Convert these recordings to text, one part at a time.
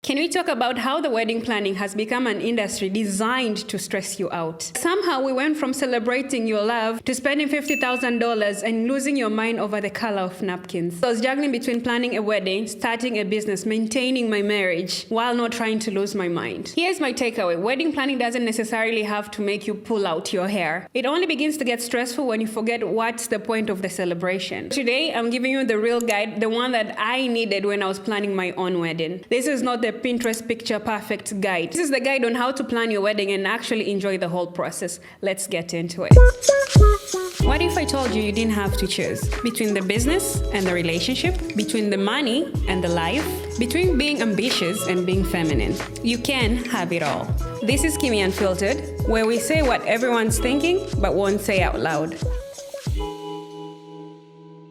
Can we talk about how the wedding planning has become an industry designed to stress you out? Somehow we went from celebrating your love to spending $50,000 and losing your mind over the color of napkins. I was juggling between planning a wedding, starting a business, maintaining my marriage, while not trying to lose my mind. Here's my takeaway. Wedding planning doesn't necessarily have to make you pull out your hair. It only begins to get stressful when you forget what's the point of the celebration. Today, I'm giving you the real guide, the one that I needed when I was planning my own wedding. This is not the Pinterest picture perfect guide. This is the guide on how to plan your wedding and actually enjoy the whole process. Let's get into it. What if I told you you didn't have to choose between the business and the relationship, between the money and the life, between being ambitious and being feminine? You can have it all. This is Kimmy Unfiltered, where we say what everyone's thinking but won't say out loud.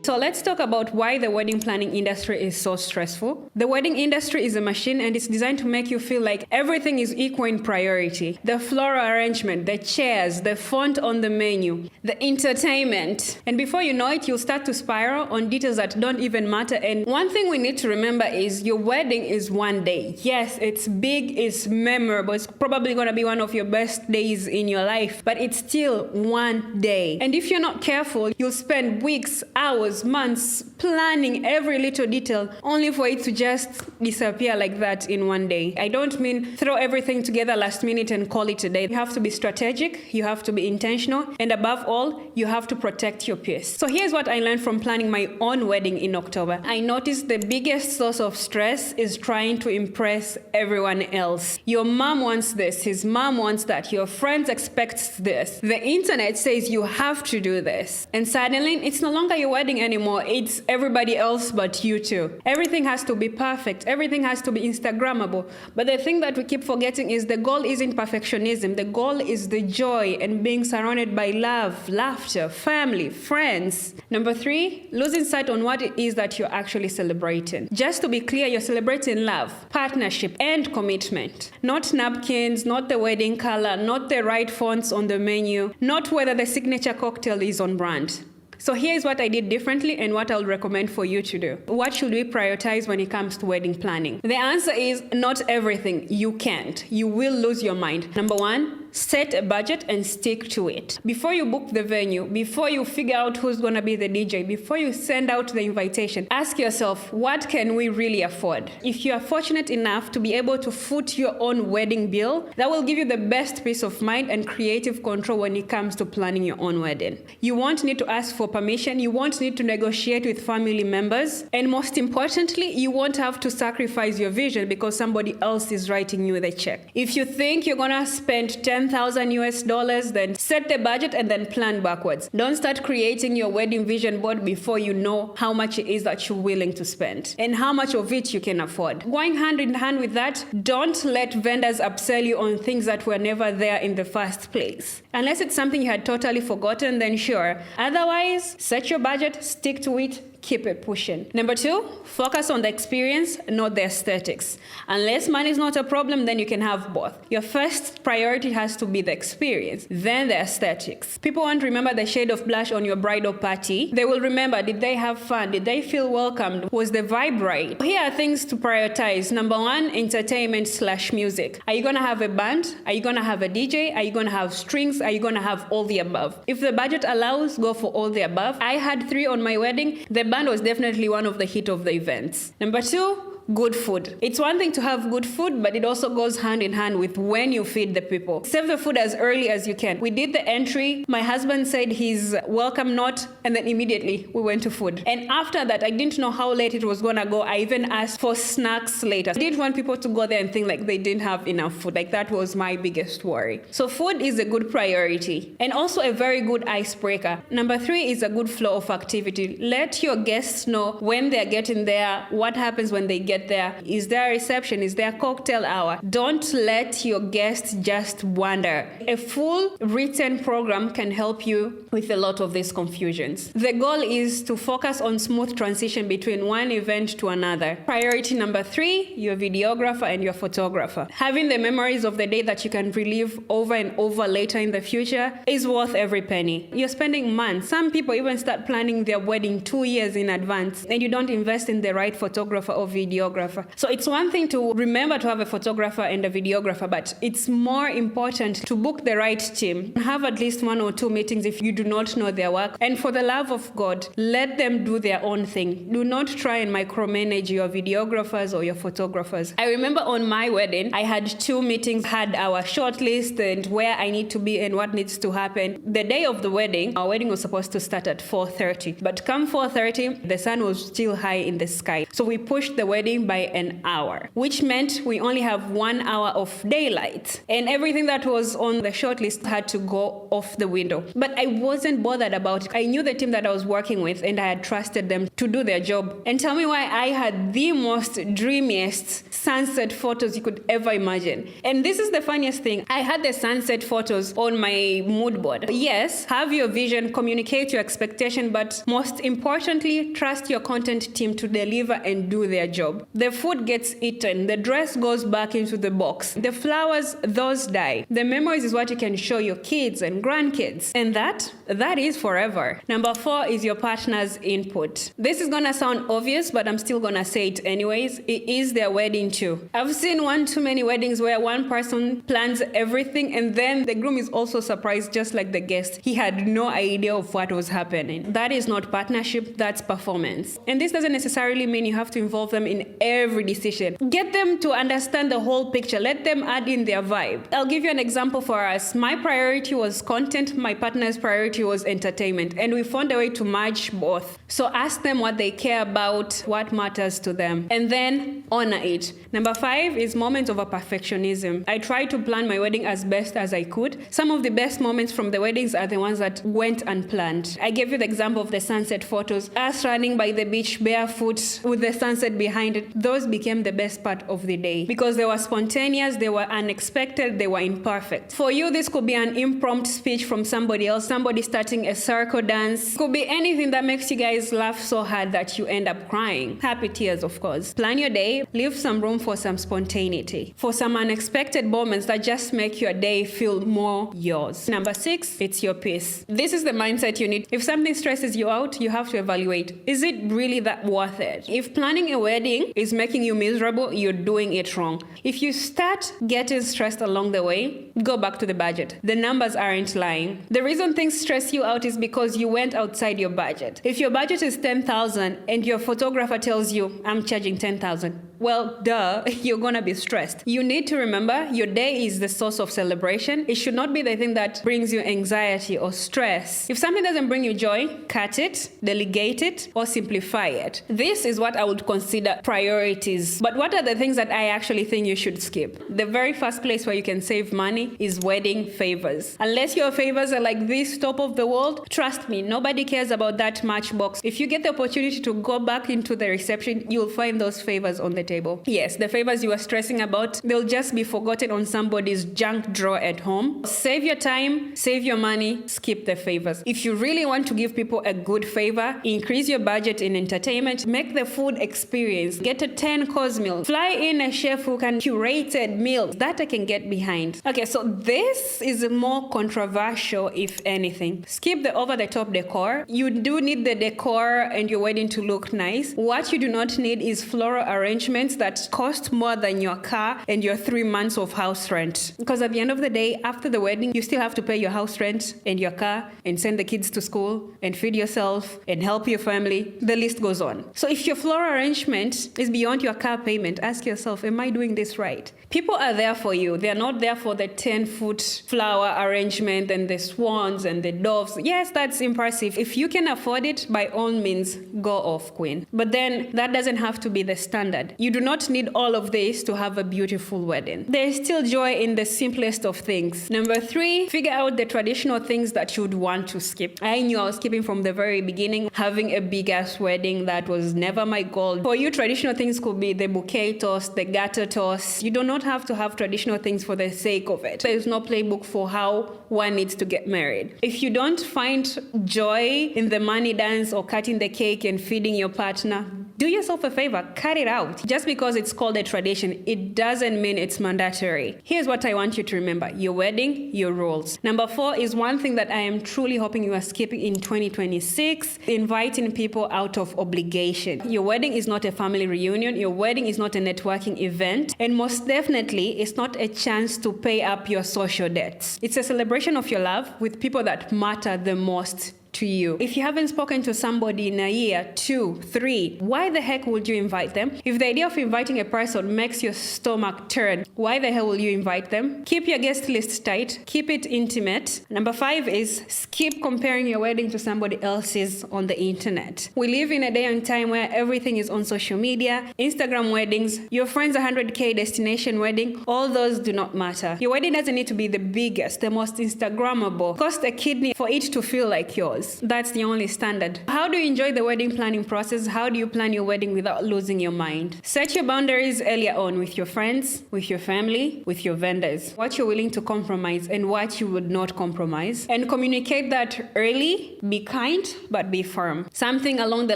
So let's talk about why the wedding planning industry is so stressful. The wedding industry is a machine and it's designed to make you feel like everything is equal in priority. The floral arrangement, the chairs, the font on the menu, the entertainment. And before you know it, you'll start to spiral on details that don't even matter. And one thing we need to remember is your wedding is one day. Yes, it's big, it's memorable. It's probably going to be one of your best days in your life, but it's still one day. And if you're not careful, you'll spend weeks, hours, months planning every little detail only for it to just disappear like that in one day. I don't mean throw everything together last minute and call it a day. You have to be strategic, you have to be intentional, and above all, you have to protect your peace. So here's what I learned from planning my own wedding in October. I noticed the biggest source of stress is trying to impress everyone else. Your mom wants this, his mom wants that, your friends expect this. The internet says you have to do this. And suddenly, it's no longer your wedding anymore. It's everybody else but you too. Everything has to be perfect. Everything has to be Instagrammable. But the thing that we keep forgetting is the goal isn't perfectionism. The goal is the joy and being surrounded by love, laughter, family, friends. Number 3, losing sight on what it is that you're actually celebrating. Just to be clear, you're celebrating love, partnership, and commitment. Not napkins, not the wedding color, not the right fonts on the menu, not whether the signature cocktail is on brand. So here's what I did differently and what I would recommend for you to do. What should we prioritize when it comes to wedding planning? The answer is not everything. You can't. You will lose your mind. Number 1, set a budget and stick to it. Before you book the venue, before you figure out who's going to be the DJ, before you send out the invitation, ask yourself, what can we really afford? If you are fortunate enough to be able to foot your own wedding bill, that will give you the best peace of mind and creative control when it comes to planning your own wedding. You won't need to ask for permission, you won't need to negotiate with family members, and most importantly, you won't have to sacrifice your vision because somebody else is writing you the check. If you think you're gonna spend $10,000 then set the budget and then plan backwards. Don't start creating your wedding vision board before you know how much it is that you're willing to spend and how much of it you can afford. Going hand in hand with that, don't let vendors upsell you on things that were never there in the first place. Unless it's something you had totally forgotten, then sure. Otherwise, set your budget, stick to it, keep it pushing. Number 2, focus on the experience, not the aesthetics. Unless money is not a problem, then you can have both. Your first priority has to be the experience, then the aesthetics. People won't remember the shade of blush on your bridal party. They will remember, did they have fun? Did they feel welcomed? Was the vibe right? Here are things to prioritize. Number 1, entertainment/music. Are you gonna have a band? Are you gonna have a DJ? Are you gonna have strings? Are you gonna have all the above? If the budget allows, go for all the above. I had 3 on my wedding. The band was definitely one of the hit of the events. Number 2, good food. It's one thing to have good food, but it also goes hand in hand with when you feed the people. Serve the food as early as you can. We did the entry. My husband said his welcome note, and then immediately we went to food. And after that, I didn't know how late it was gonna go. I even asked for snacks later. I didn't want people to go there and think like they didn't have enough food. Like that was my biggest worry. So food is a good priority and also a very good icebreaker. Number 3 is a good flow of activity. Let your guests know when they're getting there, what happens when they get there. Is there a reception? Is there a cocktail hour? Don't let your guests just wander. A full written program can help you with a lot of these confusions. The goal is to focus on smooth transition between one event to another. Priority number 3, your videographer and your photographer. Having the memories of the day that you can relive over and over later in the future is worth every penny. You're spending months. Some people even start planning their wedding 2 years in advance, and you don't invest in the right photographer or videographer videographer. So it's one thing to remember to have a photographer and a videographer, but it's more important to book the right team. Have at least 1 or 2 meetings if you do not know their work. And for the love of God, let them do their own thing. Do not try and micromanage your videographers or your photographers. I remember on my wedding, I had 2 meetings, had our short list and where I need to be and what needs to happen. The day of the wedding, our wedding was supposed to start at 4:30, but come 4:30, the sun was still high in the sky. So we pushed the wedding by an hour, which meant we only have 1 hour of daylight. And everything that was on the short list had to go off the window. But I wasn't bothered about it. I knew the team that I was working with and I had trusted them to do their job. And tell me why I had the most dreamiest sunset photos you could ever imagine. And this is the funniest thing. I had the sunset photos on my mood board. Yes, have your vision, communicate your expectation, but most importantly, trust your content team to deliver and do their job. The food gets eaten. The dress goes back into the box. The flowers, those die. The memories is what you can show your kids and grandkids. And that is forever. Number 4 is your partner's input. This is gonna sound obvious, but I'm still gonna say it anyways. It is their wedding too. I've seen one too many weddings where one person plans everything and then the groom is also surprised just like the guest. He had no idea of what was happening. That is not partnership, that's performance. And this doesn't necessarily mean you have to involve them in every decision. Get them to understand the whole picture. Let them add in their vibe. I'll give you an example for us. My priority was content. My partner's priority was entertainment. And we found a way to merge both. So ask them what they care about, what matters to them, and then honor it. Number 5 is moments of perfectionism. I tried to plan my wedding as best as I could. Some of the best moments from the weddings are the ones that went unplanned. I gave you the example of the sunset photos. Us running by the beach barefoot with the sunset behind it. Those became the best part of the day because they were spontaneous, they were unexpected, they were imperfect. For you, this could be an impromptu speech from somebody else, somebody starting a circle dance. Could be anything that makes you guys laugh so hard that you end up crying. Happy tears, of course. Plan your day, leave some room for some spontaneity, for some unexpected moments that just make your day feel more yours. Number 6, it's your peace. This is the mindset you need. If something stresses you out, you have to evaluate. Is it really that worth it? If planning a wedding is making you miserable, you're doing it wrong. If you start getting stressed along the way, go back to the budget. The numbers aren't lying. The reason things stress you out is because you went outside your budget. If your budget is 10,000 and your photographer tells you, I'm charging 10,000, well, duh, you're gonna be stressed. You need to remember your day is the source of celebration. It should not be the thing that brings you anxiety or stress. If something doesn't bring you joy, cut it, delegate it, or simplify it. This is what I would consider priorities. But what are the things that I actually think you should skip? The very first place where you can save money is wedding favors. Unless your favors are like this top of the world, trust me, nobody cares about that matchbox. If you get the opportunity to go back into the reception, you'll find those favors on the table. Yes, the favors you are stressing about, they'll just be forgotten on somebody's junk drawer at home. Save your time, save your money, skip the favors. If you really want to give people a good favor, increase your budget in entertainment, make the food experience, get a 10-course meal, fly in a chef who can curated meals. That I can get behind. Okay, so this is more controversial, if anything. Skip the over-the-top decor. You do need the decor and your wedding to look nice. What you do not need is floral arrangements that cost more than your car and your 3 months of house rent. Because at the end of the day, after the wedding, you still have to pay your house rent and your car and send the kids to school and feed yourself and help your family. The list goes on. So if your floral arrangement is beyond your car payment, ask yourself, am I doing this right? People are there for you. They're not there for the 10-foot flower arrangement and the swans and the doves. Yes, that's impressive. If you can afford it, by all means, go off, queen. But then that doesn't have to be the standard. You do not need all of this to have a beautiful wedding. There is still joy in the simplest of things. Number 3, figure out the traditional things that you'd want to skip. I knew I was skipping from the very beginning. Having a big-ass wedding, that was never my goal. For you, traditional things could be the bouquet toss, the gatter toss. You do not have to have traditional things for the sake of it. There is no playbook for how one needs to get married. If you don't find joy in the money dance or cutting the cake and feeding your partner, Do yourself a favor, cut it out. Just because it's called a tradition, it doesn't mean it's mandatory. Here's what I want you to remember: your wedding, your rules. Number 4 is one thing that I am truly hoping you are skipping in 2026: inviting people out of obligation. Your wedding is not a family reunion. Your wedding is not a networking event. And most definitely, it's not a chance to pay up your social debts. It's a celebration of your love with people that matter the most to you. If you haven't spoken to somebody in a year, 2, 3, why the heck would you invite them? If the idea of inviting a person makes your stomach turn, why the hell will you invite them? Keep your guest list tight. Keep it intimate. Number 5 is skip comparing your wedding to somebody else's on the internet. We live in a day and time where everything is on social media, Instagram weddings, your friend's 100K destination wedding, all those do not matter. Your wedding doesn't need to be the biggest, the most Instagrammable, cost a kidney for it to feel like yours. That's the only standard. How do you enjoy the wedding planning process? How do you plan your wedding without losing your mind? Set your boundaries earlier on with your friends, with your family, with your vendors. What you're willing to compromise and what you would not compromise. And communicate that early. Be kind, but be firm. Something along the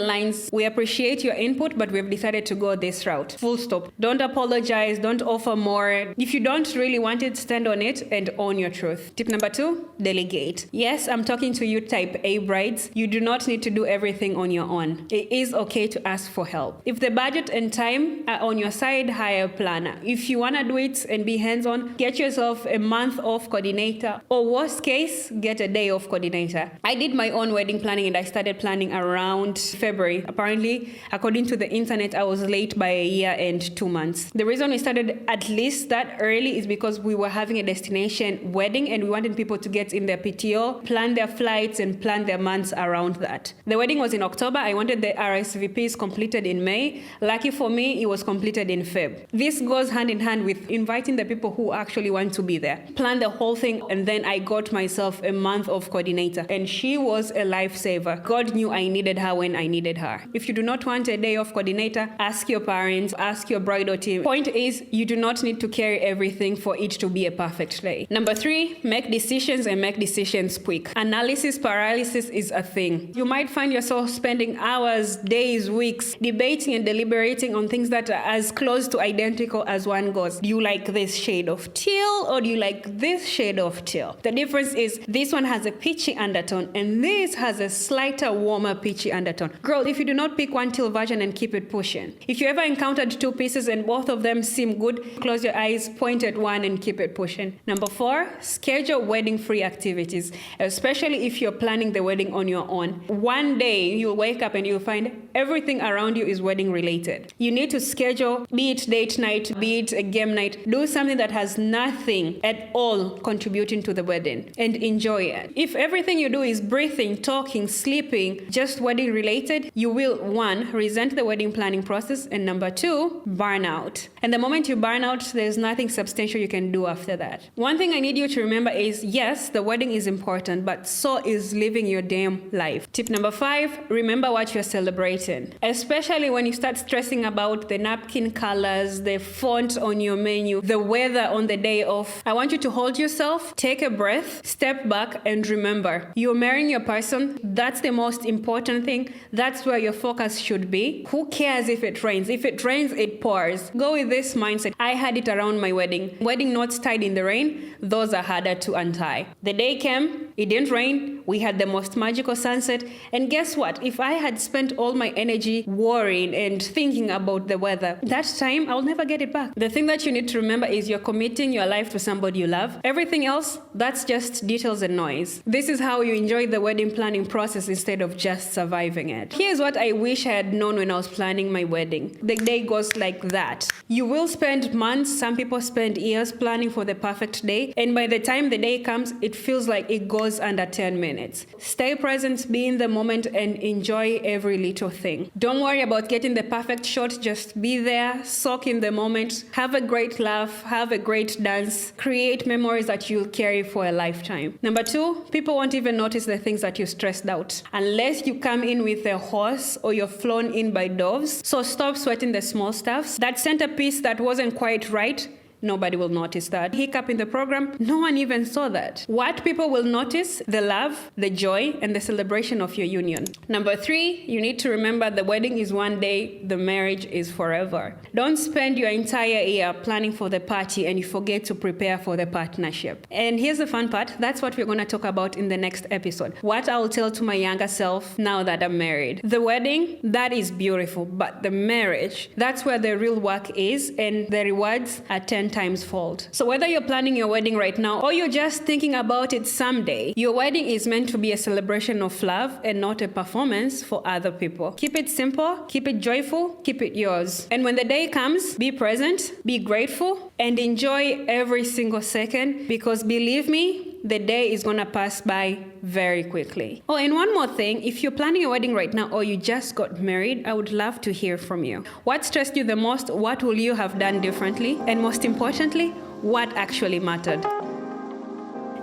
lines: we appreciate your input, but we've decided to go this route. Full stop. Don't apologize. Don't offer more. If you don't really want it, stand on it and own your truth. Tip number 2, delegate. Yes, I'm talking to you type A brides. You do not need to do everything on your own. It is okay to ask for help. If the budget and time are on your side, hire a planner. If you want to do it and be hands-on, get yourself a month off coordinator, or worst case, get a day off coordinator. I did my own wedding planning and I started planning around February. Apparently, according to the internet, I was late by a year and 2 months. The reason we started at least that early is because we were having a destination wedding and we wanted people to get in their PTO, plan their flights and plan their months around that. The wedding was in October. I wanted the RSVPs completed in May. Lucky for me, it was completed in Feb. This goes hand in hand with inviting the people who actually want to be there. Plan the whole thing, and then I got myself a month of coordinator, and she was a lifesaver. God knew I needed her when I needed her. If you do not want a day off coordinator, ask your parents, ask your bridal team. Point is, you do not need to carry everything for it to be a perfect day. Number 3, make decisions and make decisions quick. Analysis paralysis is a thing. You might find yourself spending hours, days, weeks debating and deliberating on things that are as close to identical as one goes. Do you like this shade of teal or do you like this shade of teal? The difference is this one has a peachy undertone and this has a slighter, warmer peachy undertone. Girl, if you do not pick one teal version and keep it pushing. If you ever encountered 2 pieces and both of them seem good, close your eyes, point at one and keep it pushing. Number 4, schedule wedding-free activities, especially if you're planning the wedding on your own. One day you'll wake up and you'll find everything around you is wedding related. You need to schedule, be it date night, be it a game night, do something that has nothing at all contributing to the wedding and enjoy it. If everything you do is breathing, talking, sleeping, just wedding related, you will 1, resent the wedding planning process, and number 2, burn out. And the moment you burn out, there's nothing substantial you can do after that. One thing I need you to remember is, yes, the wedding is important, but so is living your damn life. Tip number 5, remember what you're celebrating. Especially when you start stressing about the napkin colors, the font on your menu, the weather on the day off. I want you to hold yourself, take a breath, step back, and remember, you're marrying your person. That's the most important thing. That's where your focus should be. Who cares if it rains? If it rains, it pours. Go with this mindset. I had it around my wedding. Wedding knots tied in the rain, those are harder to untie. The day came, it didn't rain. We had the most magical sunset. And guess what? If I had spent all my energy worrying and thinking about the weather, that time I'll never get it back. The thing that you need to remember is you're committing your life to somebody you love. Everything else, that's just details and noise. This is how you enjoy the wedding planning process instead of just surviving it. Here's what I wish I had known when I was planning my wedding. The day goes like that. You will spend months, some people spend years planning for the perfect day, and by the time the day comes, it feels like it goes under 10 minutes. Stay present, be in the moment, and enjoy every little thing. Don't worry about getting the perfect shot, just be there, soak in the moment, have a great laugh, have a great dance, create memories that you'll carry for a lifetime. Number 2, people won't even notice the things that you stressed out unless you come in with a horse or you're flown in by doves. So stop sweating the small stuffs. That centerpiece that wasn't quite right, Nobody will notice that. Hiccup in the program, no one even saw that. What people will notice? The love, the joy, and the celebration of your union. Number 3, you need to remember the wedding is one day, the marriage is forever. Don't spend your entire year planning for the party and you forget to prepare for the partnership. And here's the fun part, that's what we're going to talk about in the next episode. What I will tell to my younger self now that I'm married. The wedding, that is beautiful, but the marriage, that's where the real work is, and the rewards are 10 times fold. So whether you're planning your wedding right now or you're just thinking about it someday, your wedding is meant to be a celebration of love and not a performance for other people. Keep it simple, keep it joyful, keep it yours. And when the day comes, be present, be grateful, and enjoy every single second, because believe me, the day is gonna pass by very quickly. Oh, and one more thing, if you're planning a wedding right now or you just got married, I would love to hear from you. What stressed you the most? What will you have done differently? And most importantly, what actually mattered?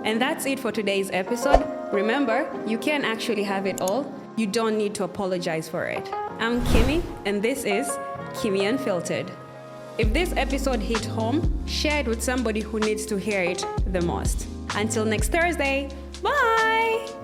And that's it for today's episode. Remember, you can actually have it all. You don't need to apologize for it. I'm Kimmy, and this is Kimmy Unfiltered. If this episode hit home, share it with somebody who needs to hear it the most. Until next Thursday, bye!